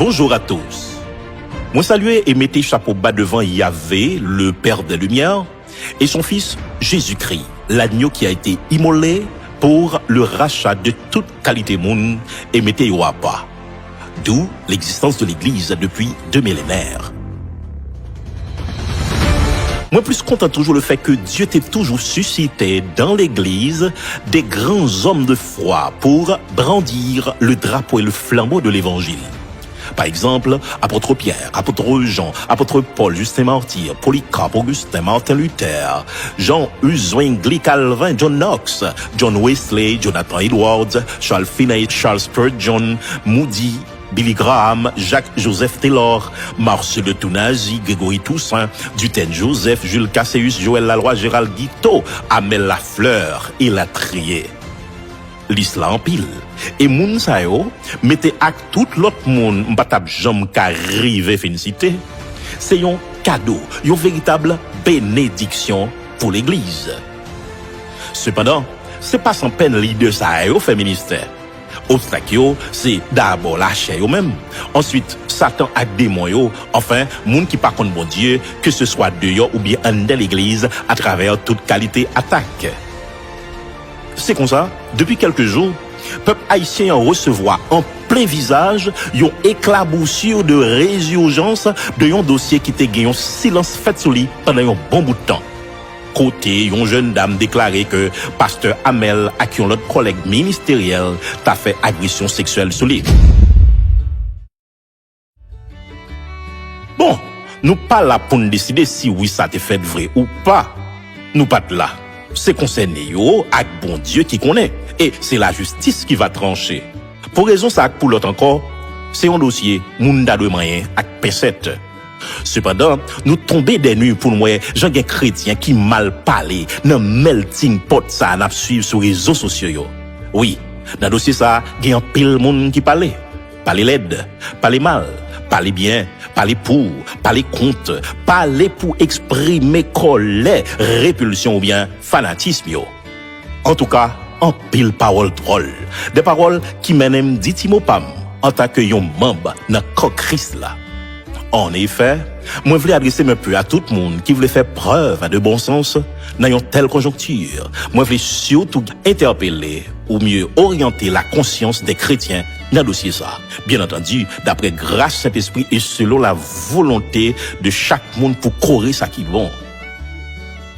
Bonjour à tous. Moi saluez et mettez chapeau bas devant Yahvé, le Père des Lumières, et son Fils Jésus-Christ, l'agneau qui a été immolé pour le rachat de toute qualité monde, et mettez-y à pas. D'où l'existence de l'Église depuis 2 millénaires. Moi plus content toujours le fait que Dieu t'ait toujours suscité dans l'Église des grands hommes de foi pour brandir le drapeau et le flambeau de l'Évangile. Par exemple, apôtre Pierre, apôtre Jean, apôtre Paul, Justin Martyr, Polycarpe, Augustin, Martin Luther, Jean Hus, Zwingli, Calvin, John Knox, John Wesley, Jonathan Edwards, Charles Finney, Charles Spurgeon, Moody, Billy Graham, Jacques-Joseph Taylor, Marcel de Tounazy, Grégory Toussaint, Dutène Joseph, Jules Casseus, Joël Laloy, Gérald Guiteau, Amel Lafleur et Latrier. L'islam en pile. Et moun sa yo, mettez ak tout l'autre moun m'batap jam ka rive félicité. C'est un cadeau, une véritable bénédiction pour l'église. Cependant, c'est pas sans peine leader sa yo fait ministère. Obstacle yo, c'est d'abord la chair yo même. Ensuite, Satan ak démon yo, enfin, moun qui par contre bon Dieu, que ce soit dehors ou bien en de l'église à travers toute qualité attaque. C'est comme ça, depuis quelques jours, peuple haïtien recevoir en plein visage yon éclaboussure de résurgence de yon dossier qui te gagné silence fait sur lui pendant un bon bout de temps. Côté, yon jeune dame déclaré que pasteur Amel à qui l'autre collègue ministériel t'a fait agression sexuelle sur lui. Bon, nous pas là pour nous décider si oui ça te fait vrai ou pas. Nous pas là. C'est concerné yo avec bon Dieu qui connaît. Et c'est la justice qui va trancher. Pour raison ça pour l'autre encore, c'est un dossier mounda de moyen avec pincette. Cependant, nous tomber des nuits pour nous, gens chrétiens qui mal parlé, nan melting pot ça n'a suivre sur les réseaux sociaux yo. Oui, dans dossier ça, il y a un pile monde qui parle. Parler laide, parler mal, parler bien, parler pour, parler contre, parler pour exprimer colère, répulsion ou bien fanatisme yo. En tout cas, en pile parole drôle, des paroles qui mènent ditimopam en tant que yon membre dans Christ là. En effet, moi voulais adresser un peu à tout le monde qui voulait faire preuve de bon sens dans une telle conjoncture. Moi voulais surtout interpeller ou mieux orienter la conscience des chrétiens dans le dossier ça. Bien entendu, d'après grâce Saint-Esprit et selon la volonté de chaque monde pour courir ça qui bon.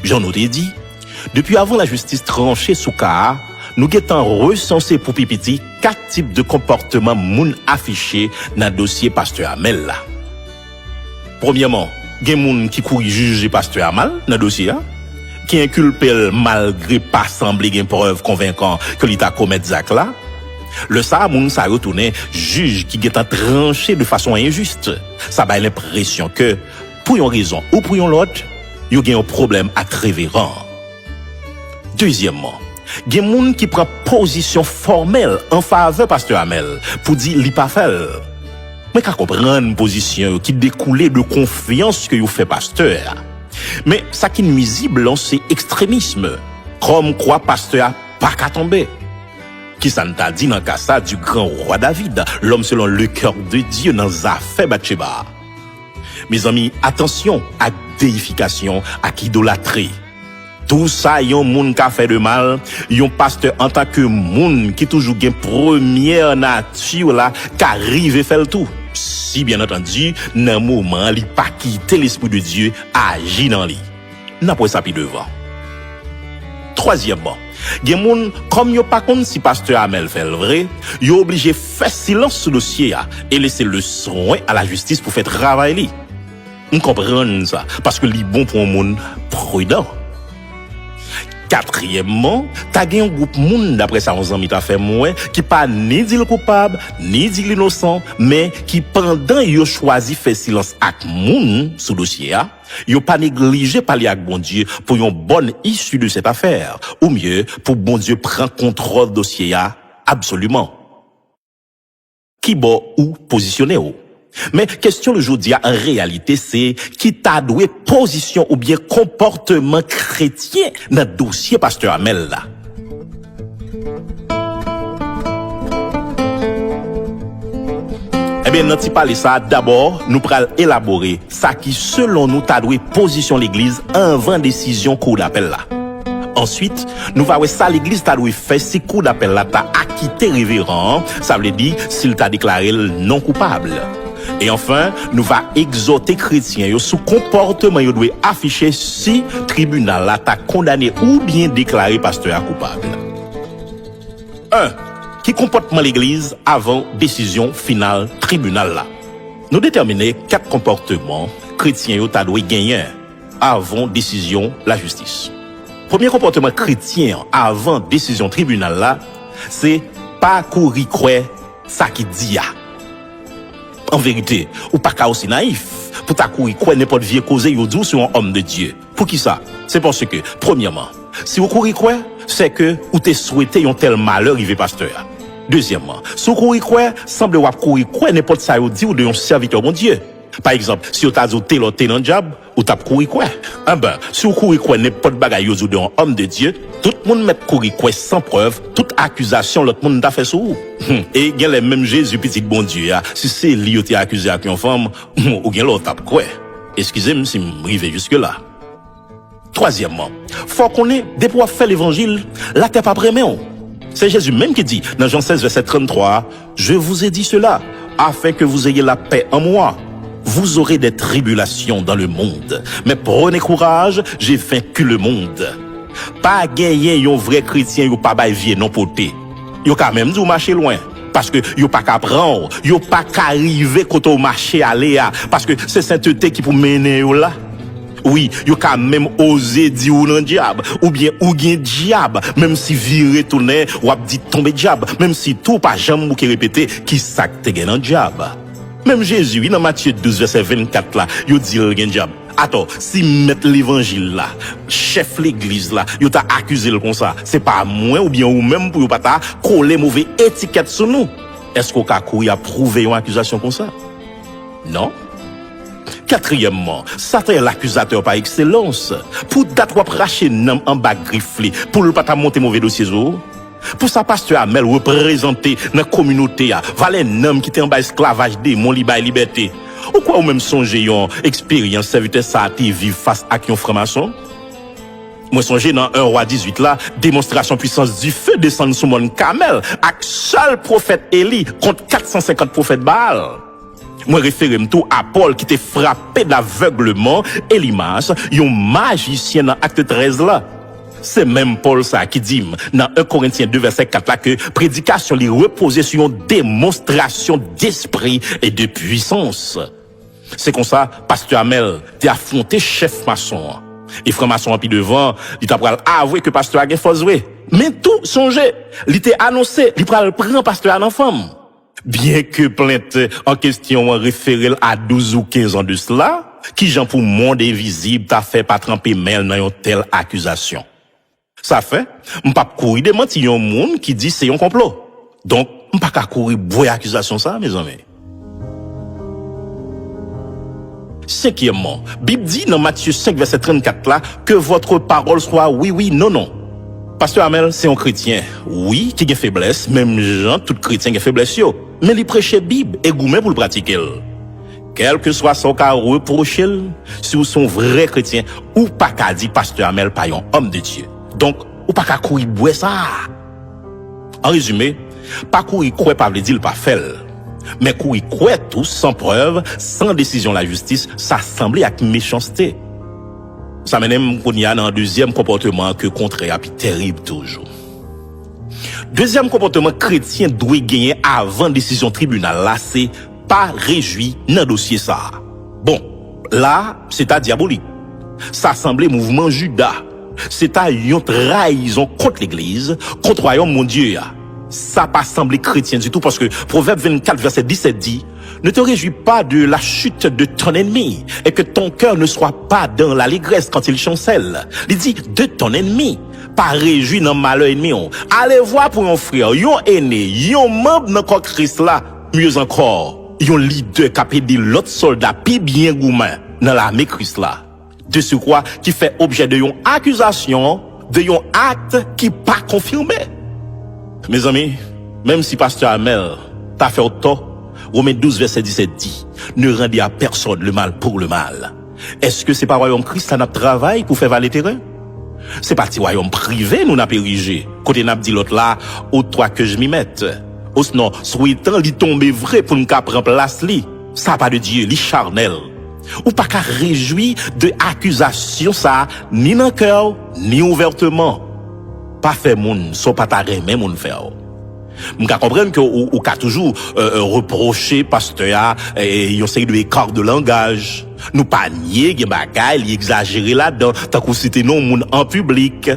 J'en ai dit, depuis avant la justice tranchée sous cas, nous avons recensé pour Pipiti 4 types de comportements moun affichés dans le dossier pasteur Amel là. Premièrement, il y a des gens qui courent juger pasteur Amel dans le dossier, qui inculpent malgré pas sembler une preuve convaincante que l'État commet des actes là. Le ça, moun sa retourné juge qui est tranché de façon injuste. Ça a l'impression que, pour une raison ou pour une autre, il y a un problème à révérend. Deuxièmement, il y a des gens qui prennent position formelle en faveur pasteur Amel pour dire li pas fait. Mais qu'à comprendre une position qui découle de confiance que vous fait pasteur. Mais ça qui est nuisible, c'est extrémisme. Comme quoi pasteur pas qu'à tomber. Qui ça t'a dit dans le cas ça du grand roi David, l'homme selon le cœur de Dieu dans Zafé Bathsheba. Mes amis, attention à déification, à idolâtrie. Tout ça, yon moun ka fait de mal, yon pasteur en tant que moun qui toujours gen première nature là, qu'arrive fait le tout. Si bien entendu, nan moment li pas quitter l'esprit de Dieu agit dans lui. N'a pas ça pi devant. Troisièmement, gen moun comme yo pas konn si pasteur Amel fait le vrai, yo obligé faire silence sur le dossier et laisser le soin à la justice pour faire travail li. On comprend ça parce que li bon pour un monde prudent. Quatrièmement, t'as gagné un groupe moun d'après ça 11 ans mi t'a fait moins qui pas ni dit le coupable ni dit l'innocent mais qui pendant yo choisi faire silence ak moun sous dossier a yo pas négligé parler avec bon Dieu pour une bonne issue de cette affaire ou mieux pour bon Dieu prendre contrôle dossier a absolument. Qui bon ou positionné ou. Mais question le jour en réalité c'est qui t'a doué position ou bien comportement chrétien dans le dossier pasteur Amel là. Eh bien, dans ti parler ça, d'abord, nous pral élaborer ça qui, selon nous, t'a doué position l'église avant décision cour d'appel là. Ensuite, nous va voir ça l'église t'a doué fait si cour d'appel là t'a acquitté révérend, ça veut dire s'il t'a déclaré non coupable. Et enfin, nous va exhorter chrétiens yo sous comportement yo doit afficher si tribunal là t'a condamné ou bien déclaré pasteur coupable. 1. Qui comportement l'église avant décision finale tribunal là. Nous déterminer 4 comportements chrétiens yo t'a doit gagner avant décision la justice. Premier comportement chrétien avant décision tribunal là, c'est pas courir croire ça qui dit ya. En vérité, ou pas qu'à aussi naïf pour ta courir croire n'importe vieux causer yo dit sur un homme de Dieu. Pour qui ça? C'est parce que premièrement, si vous courir croire, c'est que ou t'es souhaité un tel malheur arrivé pasteur. Deuxièmement, si vous courir croire, semble ou courir croire n'importe ça yo dit ou de un serviteur bon Dieu. Par exemple, si vous t'a dit t'es dans diable ou t'as courir quoi? Ah ben, si vous courir quoi n'importe bagaille yo dit un homme de Dieu, tout le monde met courir quoi sans preuve, toute accusation l'autre monde t'a fait sur vous. Et il y a le même Jésus petit bon Dieu si c'est lui qui accusé avec une femme ou bien l'autre t'a quoi? Excusez-moi si m'rive jusque là. Troisièmement, faut qu'on ait des pour faire l'évangile, là t'es pas prêt mais on. C'est Jésus même qui dit dans Jean 16 verset 33, je vous ai dit cela afin que vous ayez la paix en moi. Vous aurez des tribulations dans le monde, mais prenez courage, j'ai vaincu le monde. Pas gagner yon vrai chrétien yon pas bay vie non poté. Yon quand même dit ou marcher loin parce que yon pas qu'à prendre, yon pas qu'à arriver quand au marché aller parce que c'est sainteté qui pour mener yon là. Oui, yon quand même osé dire ou non diable ou bien ou gen diable même si viré tourner ou a dit tomber diable même si tout pas jamais ou qui répéter qui ça te gen en diable. Même Jésus, dans Matthieu 12, verset 24, là, il dit le diable. Attends, si mettre l'évangile là, chef l'église là, il t'a accusé comme ça, c'est pas moi ou bien ou même pour pas ta coller mauvais étiquette sur nous. Est-ce qu'on a courir à prouver une accusation comme ça? Non. Quatrièmement, Satan est l'accusateur par excellence. Pour date ou racher nom en bas grifflé, pour le pas monter mauvais dossier. Pour sa pasteur Amel représenter dans la communauté, valait un homme qui était en bas esclavage démon liberté. Ou quoi ou même songer yon expérience serviteur ça a été vivre face à qui on franc-maçon? Moi songer dans 1 roi 18 là, démonstration puissance du feu descendre sur mon camel, avec seul prophète Élie contre 450 prophètes Baal. Moi référé tout à Paul qui était frappé d'aveuglement et Elimas, yon magicien dans acte 13 là. C'est même Paul ça qui dit dans 1 Corinthiens 2 verset 4 là que prédication li reposait sur une démonstration d'esprit et de puissance. C'est comme ça pasteur Amel t'a affronté chef maçon. Et frère maçon puis devant, il t'a pral avouer que pasteur a gen force vrai. Mais tout songez, il t'a annoncé, il pral prend pasteur en femme. Bien que plainte en question référé à 12 ou 15 ans de cela, qui Jean pour monde invisible t'a fait pas tremper mail dans une telle accusation. Ça fait, m'pas courir de mentir yon monde qui dit c'est un complot. Donc, m'pas ka courir boy accusation ça, mes amis. Cinquièmement, Bible dit dans Matthieu 5 verset 34 là, que votre parole soit oui, oui, non, non. Pasteur Amel, c'est un chrétien. Oui, qui a faiblesse, même Jean, tout chrétien a faiblesse yo. Mais il prêche Bible et gourmet pour le pratiquer. Quel que soit son cas reproché, si vous sont vrai chrétien, ou pas qu'à dire pasteur Amel pas un homme de Dieu. Donc, ou pas qu'à courir boire ça. En résumé, pas courir croire pas veut dire pas faire. Mais courir croire tout sans preuve, sans décision de la justice, ça semble avec méchanceté. Ça mène qu'on y a un deuxième comportement que contraire puis terrible toujours. Deuxième comportement chrétien doit gagner avant décision tribunal là, c'est pas réjoui dans dossier ça. Bon, là, c'est à diabolique. Ça semblait mouvement Judas. C'est à une trahison contre l'église, contre le royaume mon Dieu. Ça pas semblé chrétien du tout parce que Proverbe 24 verset 17 dit, ne te réjouis pas de la chute de ton ennemi et que ton cœur ne soit pas dans l'allégresse quand il chancelle. Il dit de ton ennemi, pas réjouis dans malheur ennemi. Allez voir pour un frère, yon aîné, yon membre dans corps Christ là, mieux encore, yon leader qui a pédé l'autre soldat pi bien gourmand dans l'armée Christ là. De ce quoi qui fait objet de yon accusation, de yon acte qui pas confirmé. Mes amis, même si pasteur Amel t'a fait tort, Romains 12, verset 17 dit, ne rendez à personne le mal pour le mal. Est-ce que c'est pas royaume Christ à notre travail pour faire valer terrain? C'est pas petit royaume privé nous n'a périgé. Côté n'a dit l'autre là, au toi que je m'y mette. Ou sinon, souhaitant li tomber vrai pour nous prendre place li. Ça pas de Dieu, li charnel. Ou pas qu'à réjouir de accusation ça, ni dans le cœur, ni ouvertement. Pas faire moun, so pas ta remet moun faire. M'ka comprendre que ou ka toujours reprocher pasteur yon série de écart de langage. Nous pas nier gen bagay, li exagérer là-dedans, tant qu'on cite non moun en public,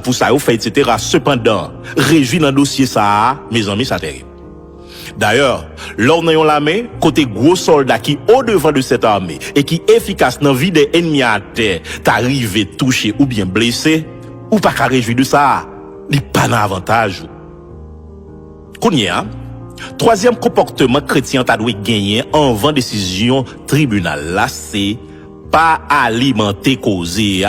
pour ça ou fait etc. Cependant, réjouir dans dossier ça, mes amis, ça terrible. D'ailleurs, lors n'ayons la main, côté gros soldat qui au devant de cette armée et qui efficace dans vie des ennemis à terre, t'arrive touché ou bien blessé, ou pas qu'à réjouir de ça, li pas d'avantage. Kounya, troisième comportement chrétien t'a dû gagner en avant décision tribunal là, c'est pas alimenter causer.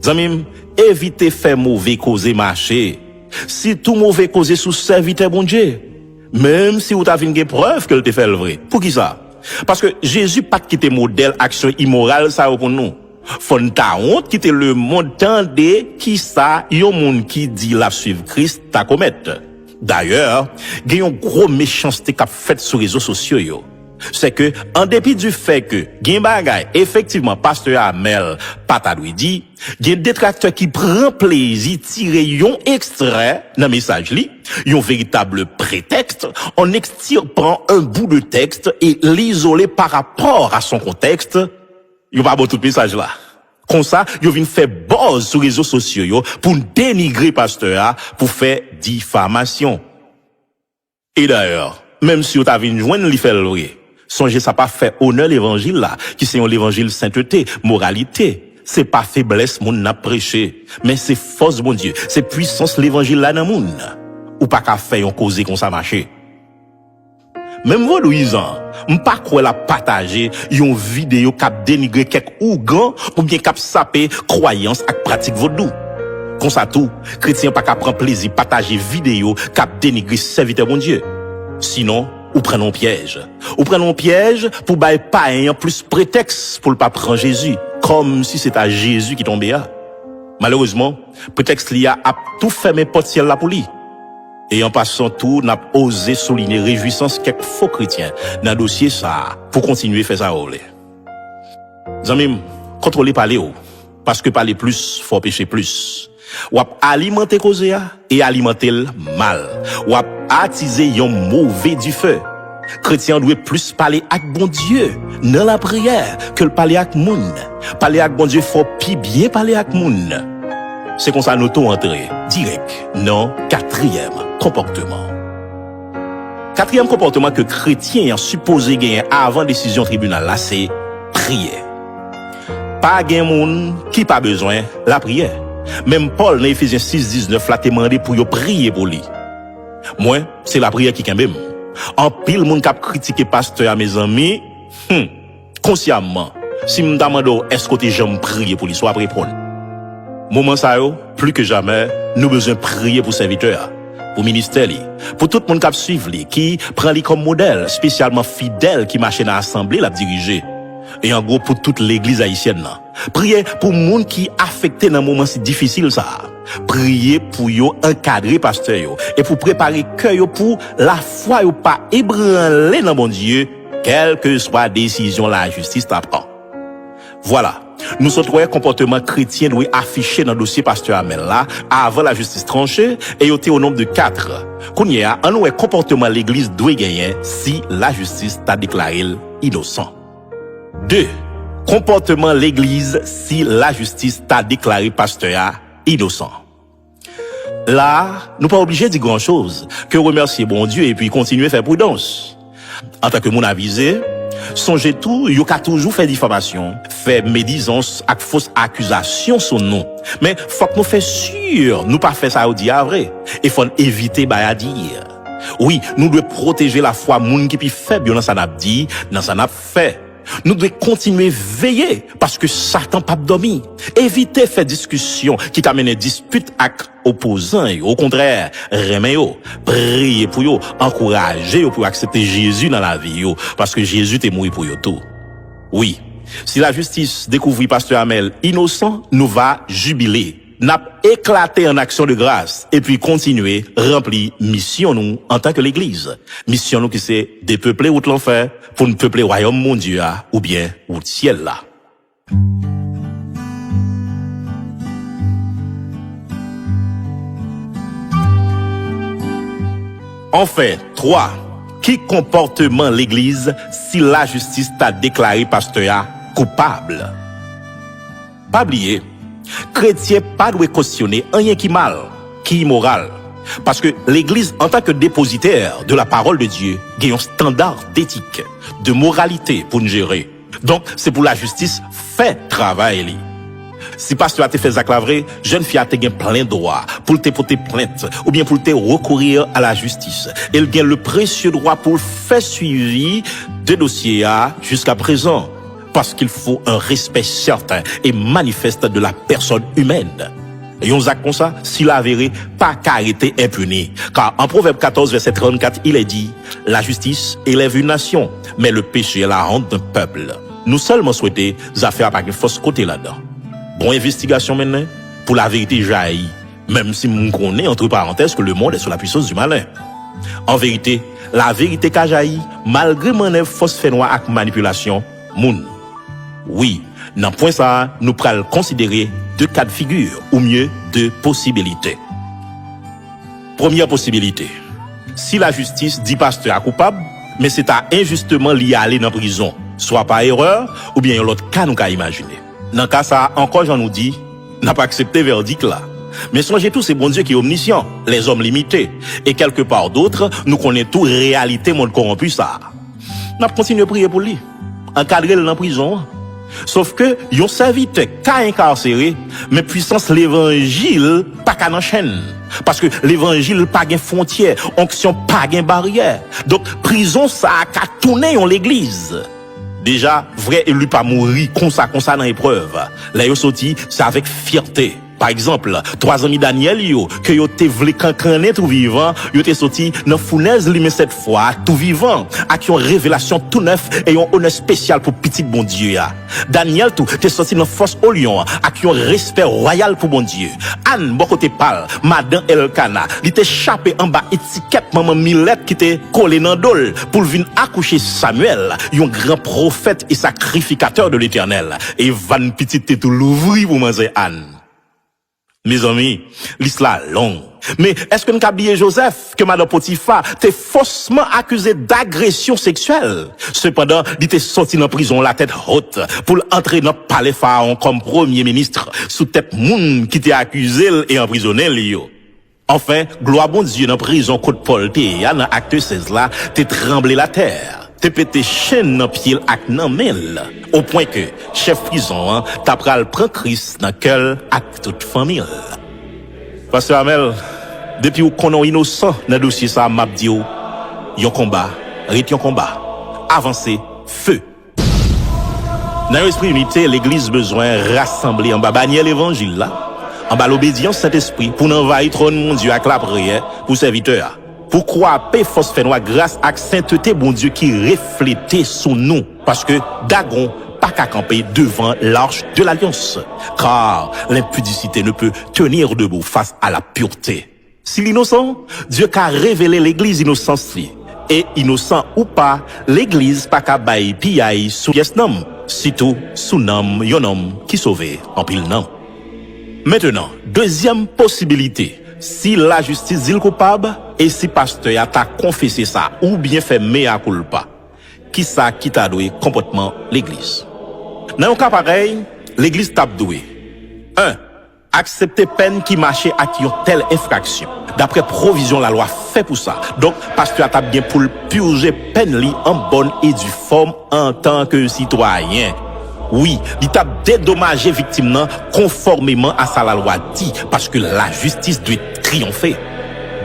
Zamim, éviter faire mauvais causer marcher. Si tout mauvais causer sous serviteur bon Dieu, même si vous avez une preuve que te fait le vrai. Pour qui ça? Parce que Jésus pas quitté modèle action immorale ça pour nous. Fon ta honte quitter le monde tendez qui ça yon monde qui dit la suivre Christ ta commettre. D'ailleurs, il y a une grosse méchanceté qu'a fait sur les réseaux sociaux yo. C'est que, en dépit du fait que, gen bagay, effectivement, pasteur Amel, patadou dit, gen détracteur qui prend plaisir tirer yon extrait, dans message li, yon véritable prétexte, en extirpant un bout de texte et l'isoler par rapport à son contexte, yon pas bon tout message là. Comme ça, yon vient faire buzz sur les réseaux sociaux yo, pour dénigrer pasteur, pour faire diffamation. Et d'ailleurs, même si yon t'a vinn joindre li fait le vrai, songez ça pas fait honneur l'évangile là, qui c'est l'évangile sainteté, moralité. C'est pas faiblesse moun n'a prêché, mais c'est force bon Dieu, c'est puissance l'évangile là dans moun. Ou pas qu'à faire yon causer comme ça marcher. Même vous Louisan, m'pas quoi la partager yon vidéo cap dénigrer quelques ougan ou bien cap saper croyance ak pratique vaudou. Comme ça tout, chrétien pas qu'à prendre plaisir partager vidéo cap dénigrer serviteur bon Dieu. Sinon, ou prenons piège. Ou prenons piège pour bailler pas un plus prétexte pour le pas prendre Jésus, comme si c'était à Jésus qui tombait là. Malheureusement, prétexte li a tout fermé porte ciel là pour lui. Et en passant tout, n'a osé souligner réjouissance quelques faux chrétiens dans le dossier ça, pour continuer à faire ça. Zamim, contrôlez parler parce que parler plus, faut pécher plus. Ou alimenter cause et alimenter le mal. Ou attiser yon mauvais du feu. Chrétien doit plus parler avec bon Dieu dans la prière que le parler avec moun. Parler avec bon Dieu faut pi bien parler avec moun. C'est comme ça nous tout entrer direct dans quatrième comportement. Quatrième comportement que chrétien supposé gagner avant décision tribunal là, c'est prier. Pas gain moun qui pas besoin la prière. Même Paul dans Ephésiens 6:19 l'a demandé pour yo prier pour lui. Moi, c'est la prière qui kembem. En pile moun k'ap critiquer pasteur à mes amis, consciemment, si me demande est-ce que tu j'aime prier pour lui, soit répondre. Moment ça yo, plus que jamais, nous besoin prier pour serviteur, pour ministère li, pour tout le monde qui suivre li, qui prend li comme modèle, spécialement fidèle qui marche dans l'assemblée la diriger. Et en gros pour toute l'église haïtienne là. Priez pour monde qui affecté dans un moment si difficile ça. Priez pour yo encadrer pasteur yo et pour préparer cœur yo pour la foi yo pas ébranler dans bon Dieu, quelle que soit décision la justice t'apprend. Voilà. Nous sommes trois comportements chrétiens doit afficher dans le dossier pasteur Amel là avant la justice tranchée et yoté au nombre de 4. Kounya, un nouveau comportement l'église doit gagner si la justice t'a déclaré innocent. 2. Comportement l'église si la justice t'a déclaré pasteur innocent. Là, nous pas obligés de dire grand chose que remercier bon Dieu et puis continuer à faire prudence. En tant que mon avisé, songez tout, yo ka toujours fait diffamation, fait médisance ak fausse accusation sur nous. Mais faut que nous fait sûr, nous pas faire ça au diable et faut éviter ba dire. Oui, nous devons protéger la foi moun qui pi faible dans ça n'a dit, dans ça n'a fait. nous devons continuer veiller parce que Satan pas dormi. Éviter faire discussion qui t'amène dispute avec opposants. Au contraire, remet yo, prier pour yo, encourager yo pour accepter Jésus dans la vie yo, parce que Jésus t'est mort pour yo tout. Oui, si la justice découvrit Pasteur Hamel innocent, nous va jubiler. N'a éclaté en action de grâce et puis continuer remplir mission nous en tant que l'église. Mission nous qui c'est dépeupler ou l'enfer pour nous peupler royaume mon Dieu ou bien ou ciel là. Enfin, 3. Qui comportement l'église si la justice t'a déclaré pasteur coupable? Pas oublier, chrétien pas doit cautionner rien qui mal, qui immoral. Parce que l'église, en tant que dépositaire de la parole de Dieu, a un standard d'éthique, de moralité pour nous gérer. Donc, c'est pour la justice, fait travail. Si pasteur a te fait zaclavrer, jeune fille a te gain plein droit pour te porter plainte ou bien pour te recourir à la justice. Elle gagne le précieux droit pour faire suivi de dossiers jusqu'à présent. Parce qu'il faut un respect certain et manifeste de la personne humaine. Et on a comme ça, si la vérité, pas qu'arrêter impuni. Car en Proverbe 14, verset 34, il est dit, la justice élève une nation, mais le péché est la honte d'un peuple. Nous seulement souhaitons affaires avec une fausse côté là-dedans. Bon investigation maintenant, pour la vérité jaillit, même si nous connaissons entre parenthèses que le monde est sous la puissance du malin. En vérité, la vérité qu'a jailli, malgré manœuvre fausse fait noir avec manipulation, moun. Oui, dans point ça, nous pourrons considérer 2 cas de figure, ou mieux 2 possibilités. Première possibilité, si la justice dit pasteur coupable, mais c'est à injustement l'y aller dans prison, soit par erreur, ou bien l'autre cas nous qu'a imaginé. Dans le cas ça, encore j'en nous dit, n'a pas accepté verdict là. Mais songez tous, c'est bon Dieu qui est omniscient, les hommes limités, et quelque part d'autres, nous connaissons tout réalité monde corrompu ça. N'a continué à prier pour lui, encadrer dans prison. Sauf que, yon serviteur qu'a incarcéré, mais puissance l'évangile, pas qu'à n'enchaîne. Parce que l'évangile pas gain frontière, onction pas gain barrière. Donc, prison, ça a qu'à tourner en l'église. Déjà, vrai élu pas mourir, comme ça dans l'épreuve. Là, yon sorti, c'est avec fierté. Par exemple, 3 amis Daniel yo, que yo te vle kankané tout vivant, yo te sorti dans fournaise li mais cette fois tout vivant, avec une révélation tout neuf et un honneur spécial pour petit bon Dieu ya. Daniel tout te sorti dans force au lion, avec un respect royal pour bon Dieu. Anne bon côté parle, Madame Elkana, li te chapé en bas étiquette maman Milette qui te collé dans dol pour venir accoucher Samuel, un grand prophète et sacrificateur de l'Éternel. Et van petit te tout l'ouvri pour manger Anne. Mes amis, l'histoire longue. Mais est-ce que nous avons oublié Joseph, que Madame Potiphar t'est faussement accusé d'agression sexuelle? Cependant, il était sorti dans prison la tête haute pour entrer dans le palais Pharaon comme premier ministre sous tête moun qui t'est accusé et emprisonné Lio. Enfin, gloire bon Dieu dans prison Côte Paul dans acte 16 là, t'es tremblé la terre. Te pété chaîne dans pied ak nan mel au point que chef prison t'a pral prend Christ dans cœur ak toute famille. Pasteur Hamel, depuis ou konon innocent dans dossier ça m'a dit yon combat, yon combat. Avancez, feu. Dans l'esprit unité, l'église besoin rassembler en bas bannière l'évangile là, en bas l'obédience Saint-Esprit pour n'envahir trône mon Dieu avec la prière pour serviteur. Pourquoi paix force fait noir grâce à sainteté bon Dieu qui reflétait sous nous parce que Dagon pas qu'à camper devant l'arche de l'alliance car l'impudicité ne peut tenir debout face à la pureté. Si l'innocent, Dieu qu'a révélé l'église innocente et innocent ou pas, l'église pas qu'à bailler piaille sous pièce nom, sitôt sous nom yon homme qui sauvé en pile nom. Maintenant, deuxième possibilité. Si la justice dit le coupable, et si pasteur a t'a confessé ça, ou bien fait mea culpa, qui ça qui t'a doué comportement l'église? Dans un cas pareil, l'église t'a doué. 1. Accepter peine qui marchait à qui ont telle infraction. D'après provision, la loi fait pour ça. Donc, pasteur t'a bien pour purger peine li en bonne et due forme en tant que citoyen. Oui, il t'a dédommagé victime conformément à ça la loi dit, parce que la justice doit triompher.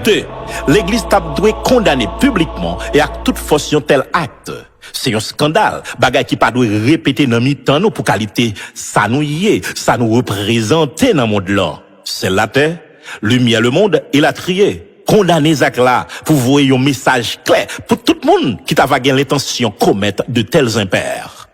2. L'église t'a doit condamner publiquement et à toute force un tel acte. C'est un scandale, bagay qui pas doit répéter dans mi-temps nous pour qualité ça nous y est, ça nous représenter dans monde là. C'est la terre, lumière le monde et la trier. Condamner Zach là pour voir un message clair pour tout le monde qui t'a vagué l'intention de commettre de tels impairs.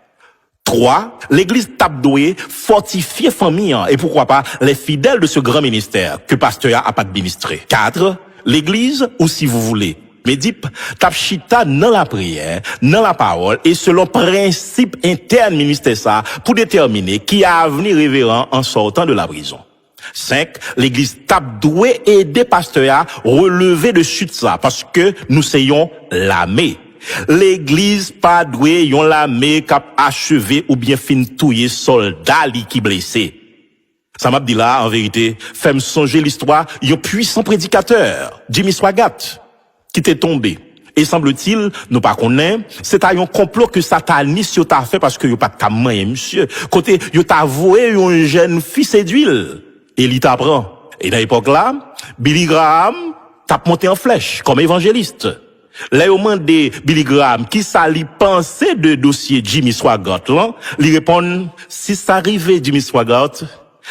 3. L'église tape doué, fortifier famille et pourquoi pas les fidèles de ce grand ministère que pasteur a pas administré. 4. L'église, ou si vous voulez, Médip, tape chita dans la prière, dans la parole et selon principe interne ministère ça pour déterminer qui a avenir révérend en sortant de la prison. 5. L'église tape doué et des pasteurs à relever de chute ça parce que nous sayons l'armée. L'église pas doué yon l'armée cap achevé ou bien fin touyer soldat li qui blessé. Ça m'a dit là en vérité, fait me songer l'histoire yon puissant prédicateur, Jimmy Swaggart, qui t'est tombé. Et semble-t-il, nous pas connaît, c'est un complot que Satanis yo t'a fait parce que yo pas de camoin, monsieur. Côté yo t'a voué yon jeune fils d'huile. Et il t'apprend. Et dans l'époque là, Billy Graham t'a monté en flèche comme évangéliste. Là, au moment de Billy Graham, qui ça lui pensait de dossier Jimmy Swaggart là, lui répond, si ça arrivait Jimmy Swaggart,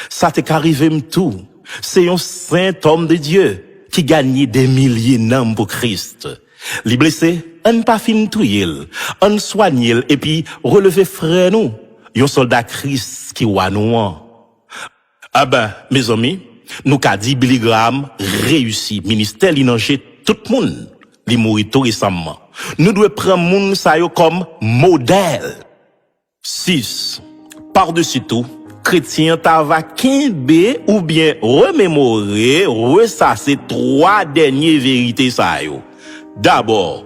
ça t'est qu'arrivé m'tout. C'est un saint homme de Dieu qui gagnait des milliers d'âmes pour Christ. Les blessés, on pas fin touyer, on soigne et puis relever frère nous, un soldat Christ qui wa nous. Ah ben, mes amis, nous qu'a dit Billy Graham réussi, ministère l'inangé tout le monde, li mourit tout récemment. Nous devons prendre moun sa yo comme modèle. 6. Par-dessus tout, chrétien ta va kimbe ou bien remémorer, ressasser 3 dernières vérités sa yo. D'abord,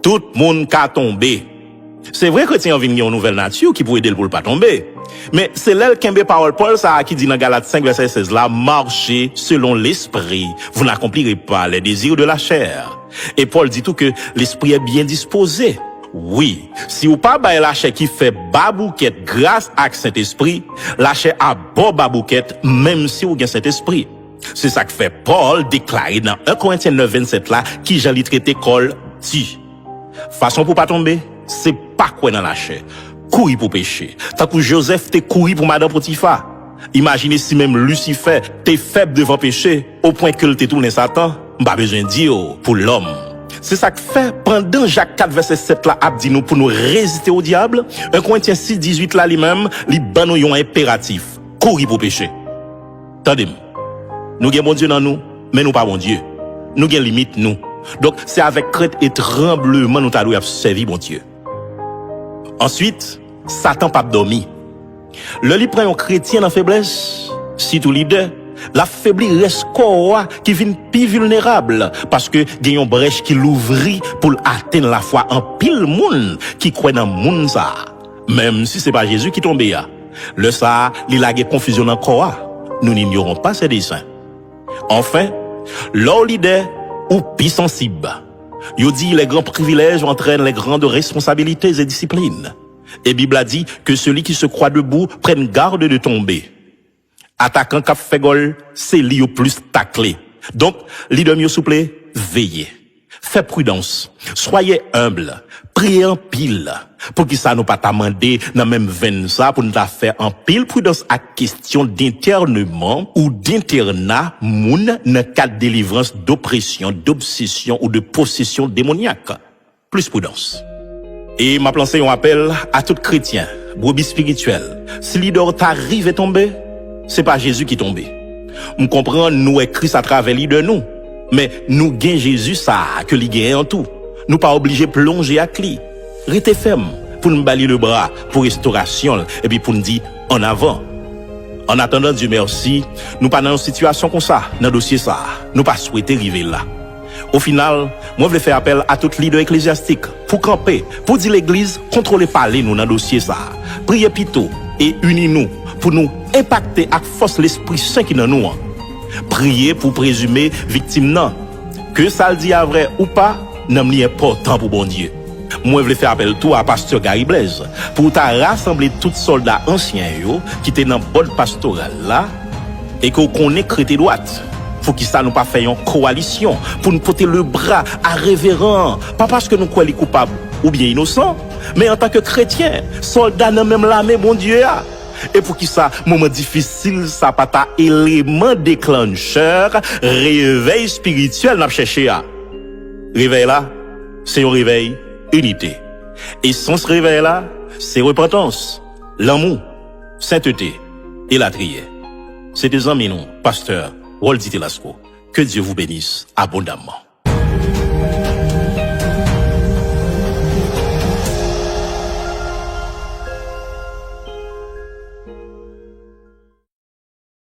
tout le monde ka tombé. C'est vrai que chrétien vient une nouvelle nature qui peut aider pour le pas tomber. Mais c'est là qu'un parole Paul ça qui dit dans Galates 5 verset 16 là, marchez selon l'esprit, vous n'accomplirez pas les désirs de la chair. Et Paul dit tout que l'esprit est bien disposé. Oui, si ou pas ba la chair qui fait babouquette grâce à Saint-Esprit, la chair a bon babouquette même si ou gen Saint-Esprit. C'est ça que fait Paul déclarer dans 1 Corinthiens 9 27 là qui Jean li traité col dit. Façon pour pas tomber, c'est pas quoi dans la chair. Courir pour pécher. Tant que Joseph t'es couru pour Madame Potiphar. Imaginez si même Lucifer t'es faible devant péché au point que le t'es tourné Satan. Pas besoin de dire pour l'homme. C'est ça que fait pendant Jacques 4 verset 7 là a dit nous pour nous résister au diable. 1 Corinthiens 6 18 là lui-même, li ban nous yon impératif. Courir pour pécher. Tendez. Nous avons bon Dieu dans nous, mais nous pas bon Dieu. Nous avons limite nous. Donc c'est avec crainte et tremblement nous t'allons servir bon Dieu. Ensuite, Satan pas dormi. Le li prend un chrétien en faiblesse, si tout leader, la faibli reste quoi qui vient plus vulnérable parce que il y a une brèche qui l'ouvrit pour atteindre la foi en pile monde qui croit dans monde ça. Même si c'est pas Jésus qui tombe là. Le ça, il a une confusion encore. Nous n'ignorons pas ses desseins. Enfin, leur leader ou plus sensible. Yo dit les grands privilèges entraînent les grandes responsabilités et disciplines. Et Bible a dit que celui qui se croit debout prenne garde de tomber. Attaquant cap fait gol, c'est lui au plus taclé. Donc, leader mieux souple, veillez. Faites prudence. Soyez humble. Priez en pile. Pour que ça nous pas t'amender dans même veine ça pour nous faire en pile prudence à question d'internement ou d'internat moun dans cas de délivrance d'oppression, d'obsession ou de possession démoniaque. Plus prudence. Et m'a lancé un appel à tout chrétien, brebis spirituel. Si leader t'arrive et tomber, c'est pas Jésus qui tombe. On comprend nous est Christ à travers lui de nous. Mais nous gain Jésus ça que lui gagne en tout. Nous pas obligés plonger à cli. Restez ferme pour nous balayer le bras pour restauration et puis pour nous dire en avant. En attendant Dieu merci, nous pas dans une situation comme ça, dans dossier ça. Nous pas souhaiter arriver là. Au final, moi je veux faire appel à tout leader ecclésiastique pour camper, pour dire l'église contrôler parler nous dans dossier ça. Priez plutôt et unis nous pour nous impacter avec force l'Esprit Saint qui dans nous. Priez pour présumer victime non. Que ça le dit à vrai ou pas, n'a pas important pour bon Dieu. Moi je veux faire appel tout à pasteur Gary Blaise pour t'a rassembler tous soldats anciens yo qui étaient dans bonne pastorale là et qu'on connaît chrétien droite. Faut qu'il ça nous pas fait une coalition pour nous porter le bras à révérend, pas parce que nous croyons coupables ou bien innocents, mais en tant que chrétien, soldat dans même l'armée, bon Dieu a. Et pour qui ça, moment difficile, ça pas ta élément déclencheur, réveil spirituel n'a cherché à. Réveil là, c'est un réveil unité. Et sans ce réveil là, c'est repentance, l'amour, sainteté et la prière. C'est des amis non, pasteur Waldi Telasco. Que Dieu vous bénisse abondamment.